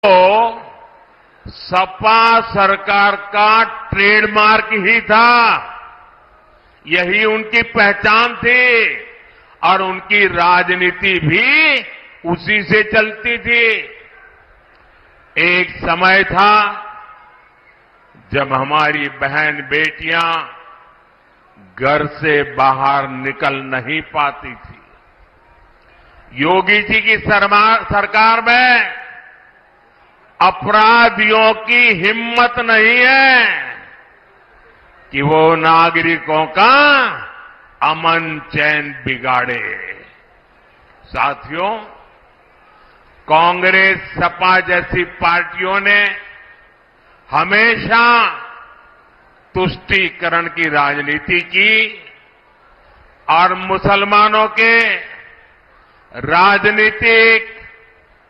तो सपा सरकार का ट्रेडमार्क ही था। यही उनकी पहचान थी और उनकी राजनीति भी उसी से चलती थी। एक समय था जब हमारी बहन बेटियां घर से बाहर निकल नहीं पाती थी। योगी जी की सरकार में अपराधियों की हिम्मत नहीं है कि वो नागरिकों का अमन चैन बिगाड़े। साथियों, कांग्रेस सपा जैसी पार्टियों ने हमेशा तुष्टीकरण की राजनीति की और मुसलमानों के राजनीतिक,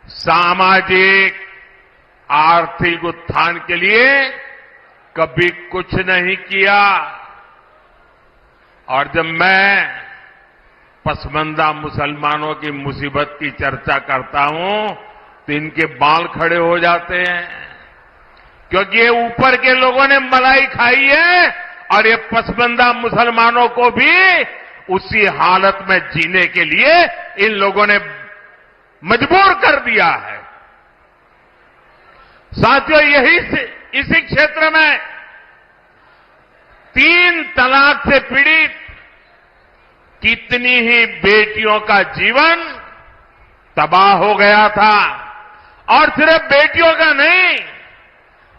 सामाजिक, आर्थिक उत्थान के लिए कभी कुछ नहीं किया। और जब मैं पसमंदा मुसलमानों की मुसीबत की चर्चा करता हूं तो इनके बाल खड़े हो जाते हैं, क्योंकि ये ऊपर के लोगों ने मलाई खाई है और ये पसमंदा मुसलमानों को भी उसी हालत में जीने के लिए इन लोगों ने मजबूर कर दिया है। साथियों, इसी क्षेत्र में 3 तलाक से पीड़ित कितनी ही बेटियों का जीवन तबाह हो गया था। और सिर्फ बेटियों का नहीं,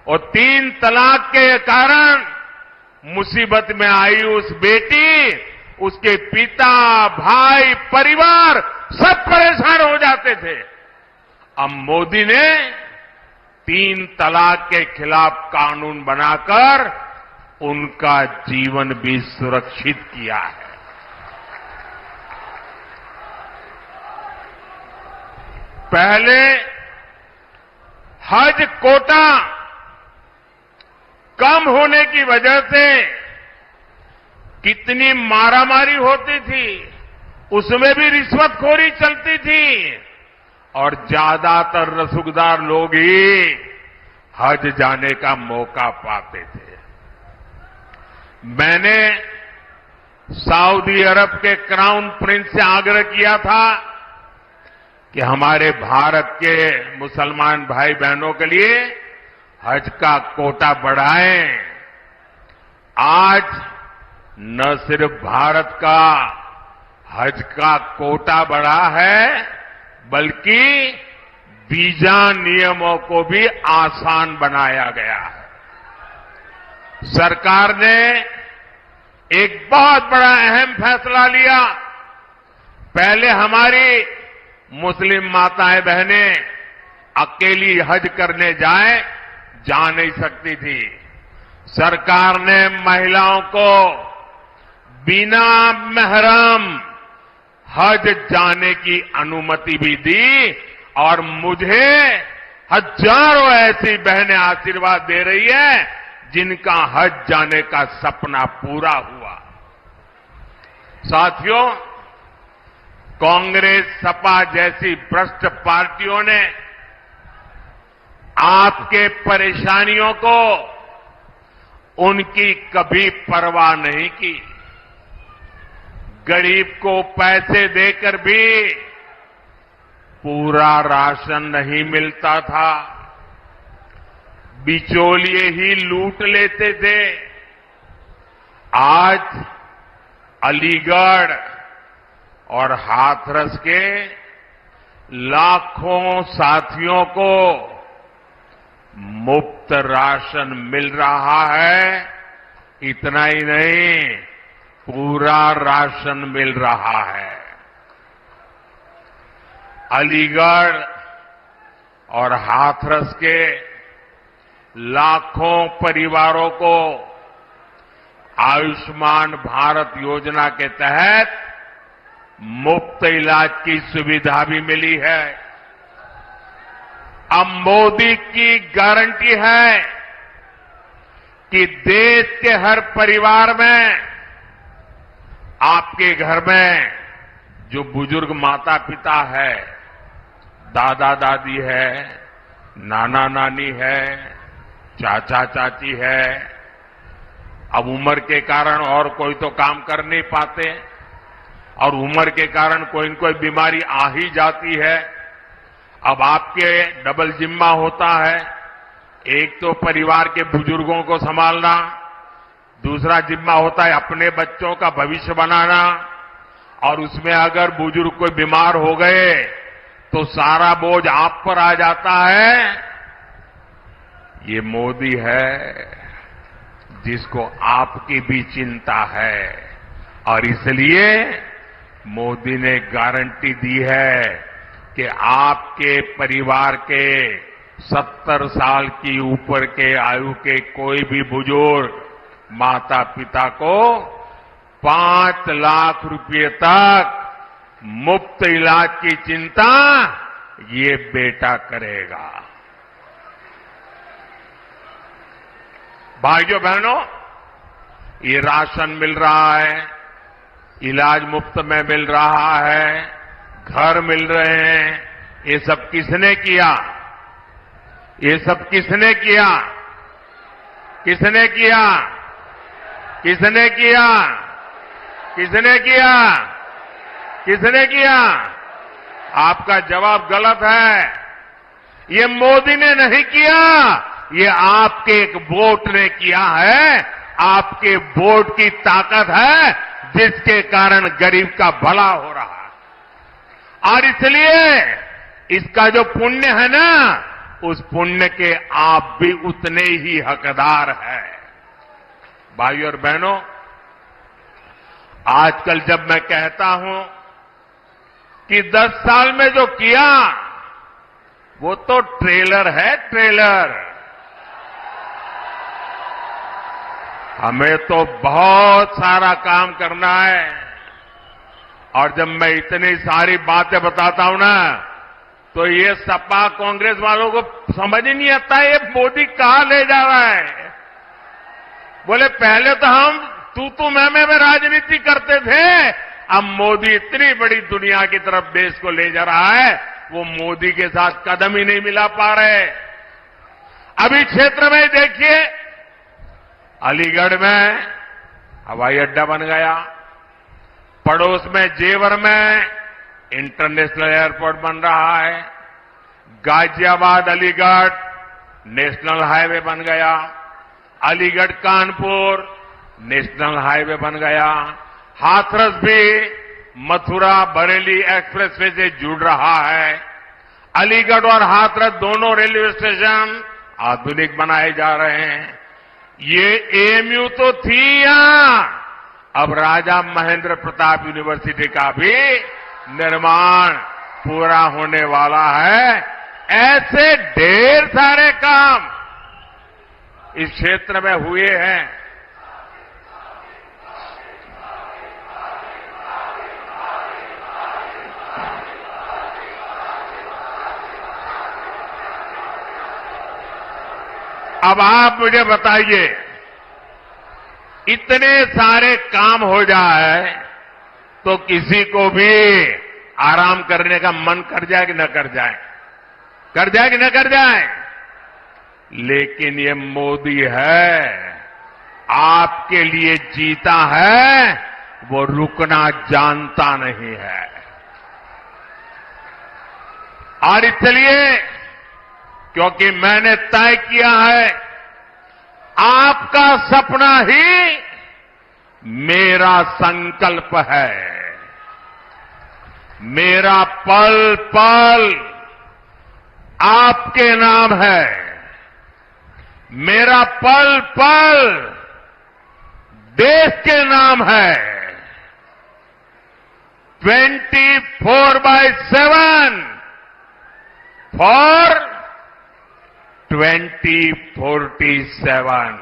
और 3 तलाक के कारण मुसीबत में आई उस बेटी, उसके पिता, भाई, परिवार सब परेशान हो जाते थे। अब मोदी ने 3 तलाक के खिलाफ कानून बनाकर उनका जीवन भी सुरक्षित किया है। पहले हज कोटा कम होने की वजह से कितनी मारामारी होती थी, उसमें भी रिश्वतखोरी चलती थी और ज्यादातर रसूखदार लोग ही हज जाने का मौका पाते थे। मैंने सऊदी अरब के क्राउन प्रिंस से आग्रह किया था कि हमारे भारत के मुसलमान भाई बहनों के लिए हज का कोटा बढ़ाएं। आज न सिर्फ भारत का हज का कोटा बढ़ा है, बल्कि वीजा नियमों को भी आसान बनाया गया है। सरकार ने एक बहुत बड़ा अहम फैसला लिया। पहले हमारी मुस्लिम माताएं बहनें अकेली हज करने जा नहीं सकती थी। सरकार ने महिलाओं को बिना महरम हज जाने की अनुमति भी दी और मुझे हजारों ऐसी बहनें आशीर्वाद दे रही है जिनका हज जाने का सपना पूरा हुआ। साथियों, कांग्रेस सपा जैसी भ्रष्ट पार्टियों ने आपके परेशानियों को उनकी कभी परवाह नहीं की। गरीब को पैसे देकर भी पूरा राशन नहीं मिलता था, बिचौलिए ही लूट लेते थे। आज अलीगढ़ और हाथरस के लाखों साथियों को मुफ्त राशन मिल रहा है। इतना ही नहीं, पूरा राशन मिल रहा है। अलीगढ़ और हाथरस के लाखों परिवारों को आयुष्मान भारत योजना के तहत मुफ्त इलाज की सुविधा भी मिली है। अब मोदी की गारंटी है कि देश के हर परिवार में, आपके घर में जो बुजुर्ग माता पिता है, दादा दादी है, नाना नानी है, चाचा चाची है। अब उम्र के कारण और कोई तो काम कर नहीं पाते और उम्र के कारण कोई न कोई बीमारी आ ही जाती है। अब आपके डबल जिम्मा होता है, एक तो परिवार के बुजुर्गों को संभालना, दूसरा जिम्मा होता है अपने बच्चों का भविष्य बनाना, और उसमें अगर बुजुर्ग कोई बीमार हो गए तो सारा बोझ आप पर आ जाता है। ये मोदी है जिसको आपकी भी चिंता है और इसलिए मोदी ने गारंटी दी है कि आपके परिवार के 70 साल की ऊपर के आयु के कोई भी बुजुर्ग माता पिता को 5 लाख रुपए तक मुफ्त इलाज की चिंता ये बेटा करेगा। भाइयों बहनों, ये राशन मिल रहा है, इलाज मुफ्त में मिल रहा है, घर मिल रहे हैं, ये सब किसने किया? ये सब किसने किया? किसने किया? किसने किया? किसने किया? किसने किया? आपका जवाब गलत है। ये मोदी ने नहीं किया, ये आपके एक वोट ने किया है। आपके वोट की ताकत है जिसके कारण गरीब का भला हो रहा है। और इसलिए इसका जो पुण्य है ना, उस पुण्य के आप भी उतने ही हकदार हैं। भाइयों और बहनों, आजकल जब मैं कहता हूं कि 10 साल में जो किया वो तो ट्रेलर है, ट्रेलर। हमें तो बहुत सारा काम करना है। और जब मैं इतनी सारी बातें बताता हूं ना, तो ये सपा कांग्रेस वालों को समझ ही नहीं आता ये मोदी कहां ले जा रहा है। बोले पहले तो हम तू मैं राजनीति करते थे, अब मोदी इतनी बड़ी दुनिया की तरफ देश को ले जा रहा है, वो मोदी के साथ कदम ही नहीं मिला पा रहे। अभी क्षेत्र में देखिए, अलीगढ़ में हवाई अड्डा बन गया, पड़ोस में जेवर में इंटरनेशनल एयरपोर्ट बन रहा है, गाजियाबाद अलीगढ़ नेशनल हाईवे बन गया, अलीगढ़ कानपुर नेशनल हाईवे बन गया, हाथरस भी मथुरा बरेली एक्सप्रेसवे से जुड़ रहा है। अलीगढ़ और हाथरस दोनों रेलवे स्टेशन आधुनिक बनाए जा रहे हैं। ये एएमयू तो थी यहां, अब राजा महेंद्र प्रताप यूनिवर्सिटी का भी निर्माण पूरा होने वाला है। ऐसे ढेर सारे काम इस क्षेत्र में हुए हैं। अब आप मुझे बताइए, इतने सारे काम हो जाए तो किसी को भी आराम करने का मन कर जाए कि न कर जाए? कर जाए कि न कर जाए? लेकिन ये मोदी है, आपके लिए जीता है, वो रुकना जानता नहीं है। और इसलिए क्योंकि मैंने तय किया है, आपका सपना ही मेरा संकल्प है। मेरा पल पल आपके नाम है। मेरा पल पल देश के नाम है। 24/7 फॉर 2047।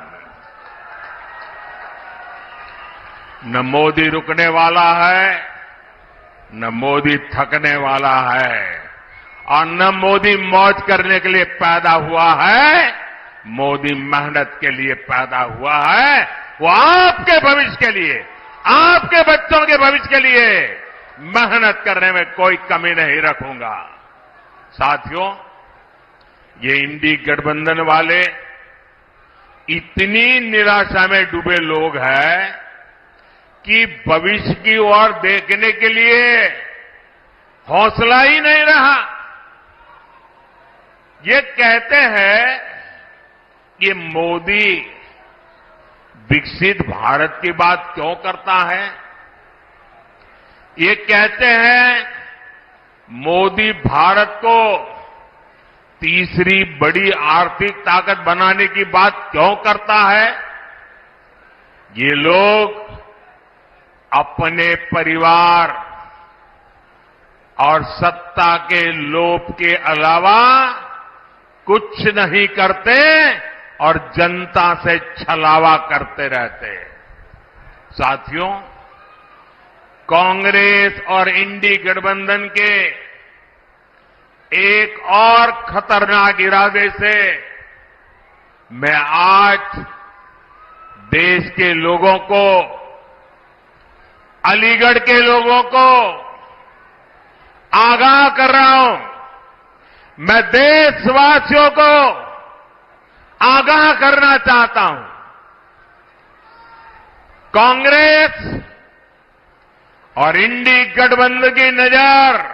न मोदी रुकने वाला है, न मोदी थकने वाला है, और न मोदी मौज करने के लिए पैदा हुआ है। मोदी मेहनत के लिए पैदा हुआ है। वो आपके भविष्य के लिए, आपके बच्चों के भविष्य के लिए मेहनत करने में कोई कमी नहीं रखूंगा। साथियों, ये इंडी गठबंधन वाले इतनी निराशा में डूबे लोग हैं कि भविष्य की ओर देखने के लिए हौसला ही नहीं रहा। ये कहते हैं कि मोदी विकसित भारत की बात क्यों करता है। ये कहते हैं मोदी भारत को तीसरी बड़ी आर्थिक ताकत बनाने की बात क्यों करता है। ये लोग अपने परिवार और सत्ता के लोभ के अलावा कुछ नहीं करते और जनता से छलावा करते रहते। साथियों, कांग्रेस और इंडी गठबंधन के एक और खतरनाक इरादे से मैं आज देश के लोगों को, अलीगढ़ के लोगों को आगाह कर रहा हूं। मैं देशवासियों को आगाह करना चाहता हूं। कांग्रेस और इंडी गठबंधन की नजर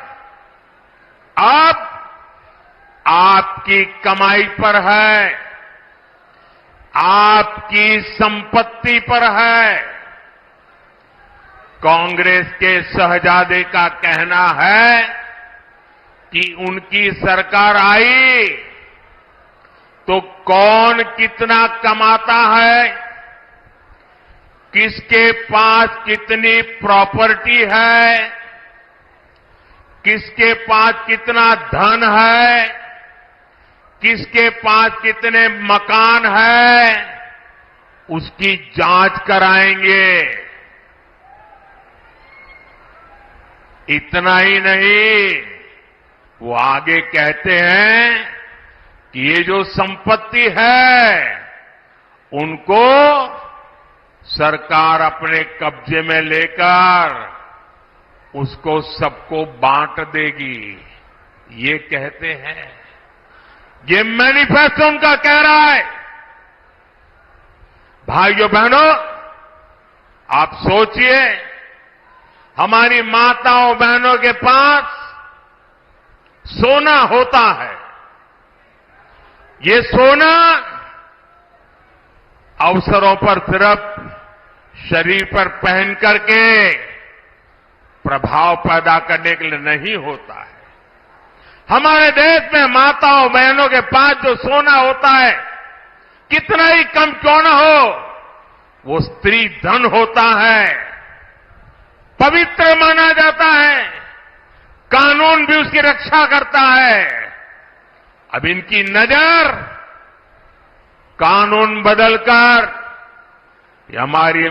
अब आपकी कमाई पर है, आपकी संपत्ति पर है। कांग्रेस के शहजादे का कहना है कि उनकी सरकार आई तो कौन कितना कमाता है, किसके पास कितनी प्रॉपर्टी है, किसके पास कितना धन है, किसके पास कितने मकान है, उसकी जांच कराएंगे। इतना ही नहीं, वो आगे कहते हैं कि ये जो संपत्ति है उनको सरकार अपने कब्जे में लेकर उसको सबको बांट देगी, ये कहते हैं। ये मैनिफेस्टो उनका कह रहा है। भाइयों बहनों, आप सोचिए, हमारी माताओं बहनों के पास सोना होता है। ये सोना अवसरों पर सिर्फ शरीर पर पहन करके प्रभाव पैदा करने के लिए नहीं होता है। हमारे देश में माताओं बहनों के पास जो सोना होता है, कितना ही कम क्यों न हो, वो स्त्री धन होता है, पवित्र माना जाता है, कानून भी उसकी रक्षा करता है। अब इनकी नजर कानून बदलकर हमारी